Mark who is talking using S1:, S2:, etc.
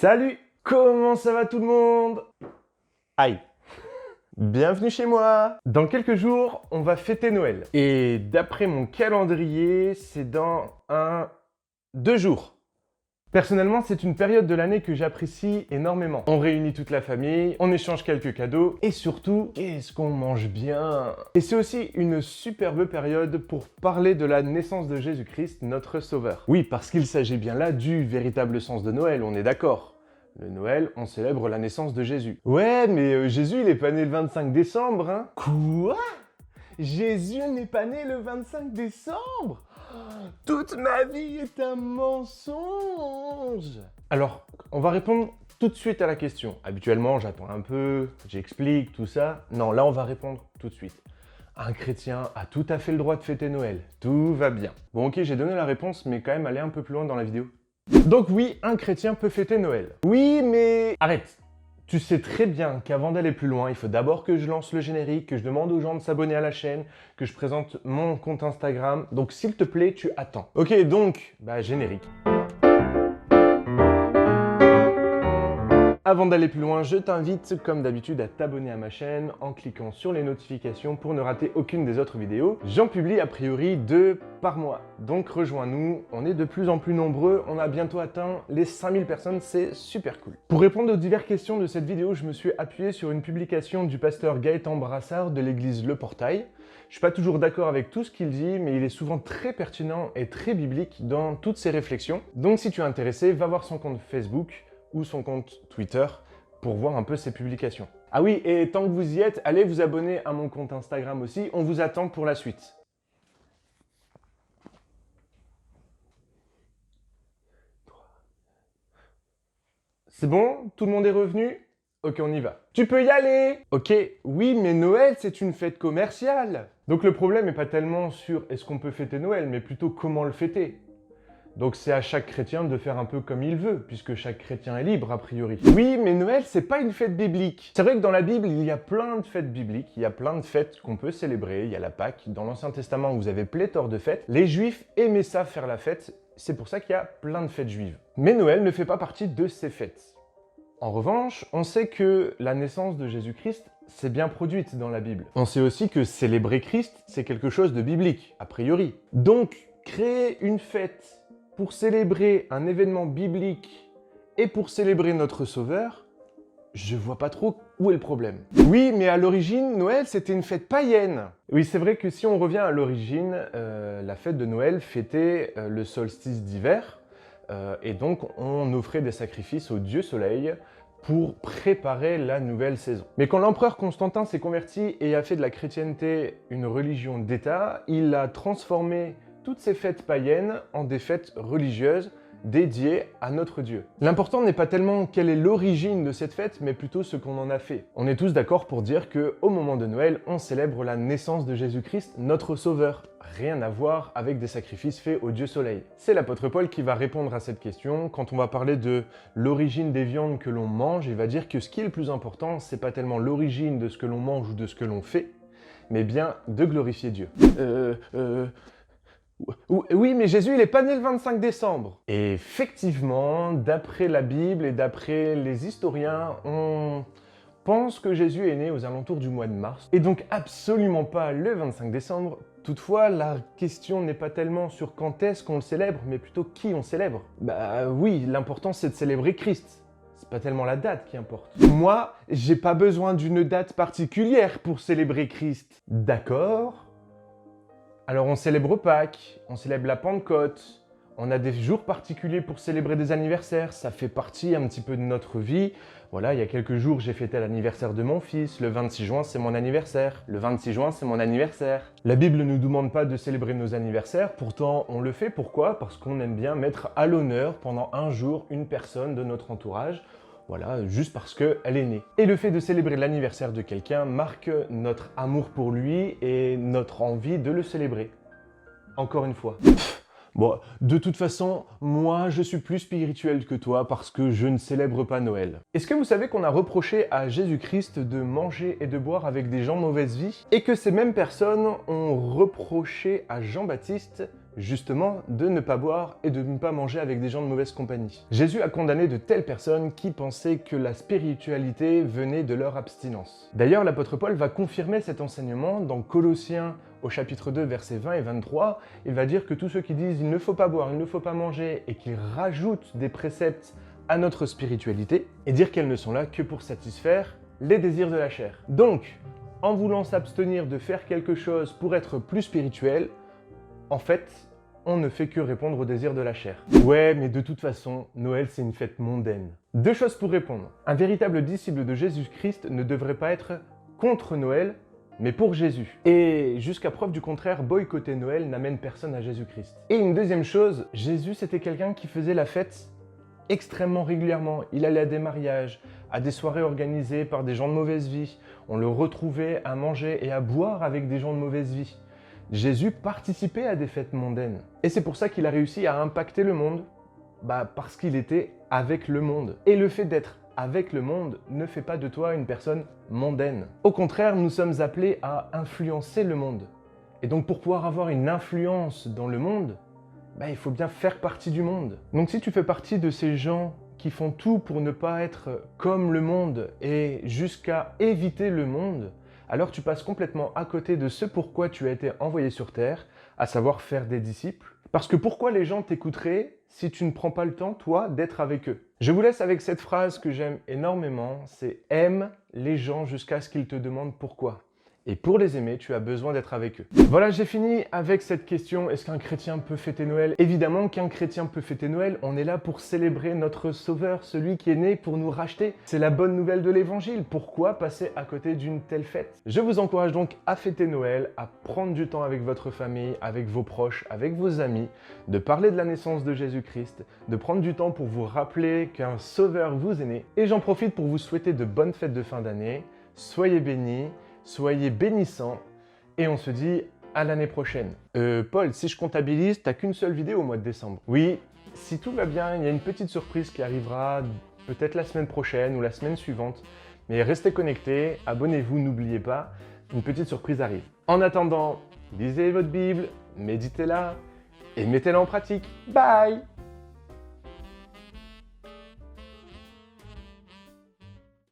S1: Salut! Comment ça va tout le monde? Aïe! Bienvenue chez moi! Dans quelques jours, on va fêter Noël. Et d'après mon calendrier, c'est dans 2 jours. Personnellement, c'est une période de l'année que j'apprécie énormément. On réunit toute la famille, on échange quelques cadeaux et surtout, qu'est-ce qu'on mange bien! Et c'est aussi une superbe période pour parler de la naissance de Jésus-Christ, notre Sauveur. Oui, parce qu'il s'agit bien là du véritable sens de Noël, on est d'accord. Le Noël, on célèbre la naissance de Jésus. Ouais, mais Jésus, il est pas né le 25 décembre, hein? Quoi? Jésus n'est pas né le 25 décembre? Toute ma vie est un mensonge! Alors, on va répondre tout de suite à la question. Habituellement, j'attends un peu, j'explique tout ça. Non, là, on va répondre tout de suite. Un chrétien a tout à fait le droit de fêter Noël. Tout va bien. Bon, ok, j'ai donné la réponse, mais quand même aller un peu plus loin dans la vidéo. Donc oui, un chrétien peut fêter Noël. Oui, mais... Arrête! Tu sais très bien qu'avant d'aller plus loin, il faut d'abord que je lance le générique, que je demande aux gens de s'abonner à la chaîne, que je présente mon compte Instagram. Donc s'il te plaît, tu attends. Ok, donc, générique. Avant d'aller plus loin, je t'invite, comme d'habitude, à t'abonner à ma chaîne en cliquant sur les notifications pour ne rater aucune des autres vidéos. J'en publie a priori 2 par mois. Donc rejoins-nous, on est de plus en plus nombreux, on a bientôt atteint les 5000 personnes, c'est super cool. Pour répondre aux diverses questions de cette vidéo, je me suis appuyé sur une publication du pasteur Gaëtan Brassard de l'église Le Portail. Je suis pas toujours d'accord avec tout ce qu'il dit, mais il est souvent très pertinent et très biblique dans toutes ses réflexions. Donc si tu es intéressé, va voir son compte Facebook ou son compte Twitter pour voir un peu ses publications. Ah oui, et tant que vous y êtes, allez vous abonner à mon compte Instagram aussi, on vous attend pour la suite. C'est bon? Tout le monde est revenu? Ok, on y va. Tu peux y aller! Ok, oui, mais Noël, c'est une fête commerciale. Donc le problème n'est pas tellement sur est-ce qu'on peut fêter Noël, mais plutôt comment le fêter. Donc c'est à chaque chrétien de faire un peu comme il veut, puisque chaque chrétien est libre a priori. Oui, mais Noël, c'est pas une fête biblique. C'est vrai que dans la Bible, il y a plein de fêtes bibliques, il y a plein de fêtes qu'on peut célébrer, il y a la Pâque. Dans l'Ancien Testament, vous avez pléthore de fêtes. Les Juifs aimaient ça faire la fête, c'est pour ça qu'il y a plein de fêtes juives. Mais Noël ne fait pas partie de ces fêtes. En revanche, on sait que la naissance de Jésus-Christ s'est bien produite dans la Bible. On sait aussi que célébrer Christ, c'est quelque chose de biblique, a priori. Donc, créer une fête pour célébrer un événement biblique et pour célébrer notre Sauveur, je vois pas trop où est le problème. Oui, mais à l'origine, Noël, c'était une fête païenne. Oui, c'est vrai que si on revient à l'origine, la fête de Noël fêtait le solstice d'hiver, et donc on offrait des sacrifices au dieu soleil pour préparer la nouvelle saison. Mais quand l'empereur Constantin s'est converti et a fait de la chrétienté une religion d'État, il a transformé toutes ces fêtes païennes en des fêtes religieuses dédiées à notre Dieu. L'important n'est pas tellement quelle est l'origine de cette fête, mais plutôt ce qu'on en a fait. On est tous d'accord pour dire qu'au moment de Noël, on célèbre la naissance de Jésus-Christ, notre Sauveur. Rien à voir avec des sacrifices faits au Dieu Soleil. C'est l'apôtre Paul qui va répondre à cette question. Quand on va parler de l'origine des viandes que l'on mange, il va dire que ce qui est le plus important, c'est pas tellement l'origine de ce que l'on mange ou de ce que l'on fait, mais bien de glorifier Dieu. Oui, mais Jésus, il n'est pas né le 25 décembre. Et effectivement, d'après la Bible et d'après les historiens, on pense que Jésus est né aux alentours du mois de mars, et donc absolument pas le 25 décembre. Toutefois, la question n'est pas tellement sur quand est-ce qu'on le célèbre, mais plutôt qui on célèbre. Bah oui, l'important c'est de célébrer Christ. C'est pas tellement la date qui importe. Moi, j'ai pas besoin d'une date particulière pour célébrer Christ. D'accord? Alors on célèbre Pâques, on célèbre la Pentecôte, on a des jours particuliers pour célébrer des anniversaires, ça fait partie un petit peu de notre vie. Voilà, il y a quelques jours, j'ai fêté l'anniversaire de mon fils, le 26 juin, c'est mon anniversaire. Le 26 juin, c'est mon anniversaire. La Bible ne nous demande pas de célébrer nos anniversaires, pourtant on le fait. Pourquoi? Parce qu'on aime bien mettre à l'honneur pendant un jour une personne de notre entourage. Voilà, juste parce qu'elle est née. Et le fait de célébrer l'anniversaire de quelqu'un marque notre amour pour lui et notre envie de le célébrer. Encore une fois. Bon, de toute façon, moi je suis plus spirituel que toi parce que je ne célèbre pas Noël. Est-ce que vous savez qu'on a reproché à Jésus-Christ de manger et de boire avec des gens de mauvaise vie? Et que ces mêmes personnes ont reproché à Jean-Baptiste justement de ne pas boire et de ne pas manger avec des gens de mauvaise compagnie. Jésus a condamné de telles personnes qui pensaient que la spiritualité venait de leur abstinence. D'ailleurs, l'apôtre Paul va confirmer cet enseignement dans Colossiens au chapitre 2, versets 20 et 23. Il va dire que tous ceux qui disent « il ne faut pas boire, il ne faut pas manger » et qui rajoutent des préceptes à notre spiritualité, et dire qu'elles ne sont là que pour satisfaire les désirs de la chair. Donc, en voulant s'abstenir de faire quelque chose pour être plus spirituel, en fait, on ne fait que répondre aux désirs de la chair. Ouais, mais de toute façon, Noël c'est une fête mondaine. Deux choses pour répondre. Un véritable disciple de Jésus-Christ ne devrait pas être contre Noël, mais pour Jésus. Et jusqu'à preuve du contraire, boycotter Noël n'amène personne à Jésus-Christ. Et une deuxième chose, Jésus c'était quelqu'un qui faisait la fête extrêmement régulièrement. Il allait à des mariages, à des soirées organisées par des gens de mauvaise vie. On le retrouvait à manger et à boire avec des gens de mauvaise vie. Jésus participait à des fêtes mondaines. Et c'est pour ça qu'il a réussi à impacter le monde, parce qu'il était avec le monde. Et le fait d'être avec le monde ne fait pas de toi une personne mondaine. Au contraire, nous sommes appelés à influencer le monde. Et donc pour pouvoir avoir une influence dans le monde, il faut bien faire partie du monde. Donc si tu fais partie de ces gens qui font tout pour ne pas être comme le monde et jusqu'à éviter le monde, alors tu passes complètement à côté de ce pourquoi tu as été envoyé sur Terre, à savoir faire des disciples. Parce que pourquoi les gens t'écouteraient si tu ne prends pas le temps, toi, d'être avec eux? Je vous laisse avec cette phrase que j'aime énormément, c'est « aime les gens jusqu'à ce qu'ils te demandent pourquoi ». Et pour les aimer, tu as besoin d'être avec eux. Voilà, j'ai fini avec cette question. Est-ce qu'un chrétien peut fêter Noël? Évidemment qu'un chrétien peut fêter Noël. On est là pour célébrer notre Sauveur, celui qui est né pour nous racheter. C'est la bonne nouvelle de l'Évangile. Pourquoi passer à côté d'une telle fête? Je vous encourage donc à fêter Noël, à prendre du temps avec votre famille, avec vos proches, avec vos amis, de parler de la naissance de Jésus-Christ, de prendre du temps pour vous rappeler qu'un Sauveur vous est né. Et j'en profite pour vous souhaiter de bonnes fêtes de fin d'année. Soyez bénis. Soyez bénissants et on se dit à l'année prochaine. Paul, si je comptabilise, t'as qu'une seule vidéo au mois de décembre. Oui, si tout va bien, il y a une petite surprise qui arrivera peut-être la semaine prochaine ou la semaine suivante. Mais restez connectés, abonnez-vous, n'oubliez pas, une petite surprise arrive. En attendant, lisez votre Bible, méditez-la et mettez-la en pratique. Bye!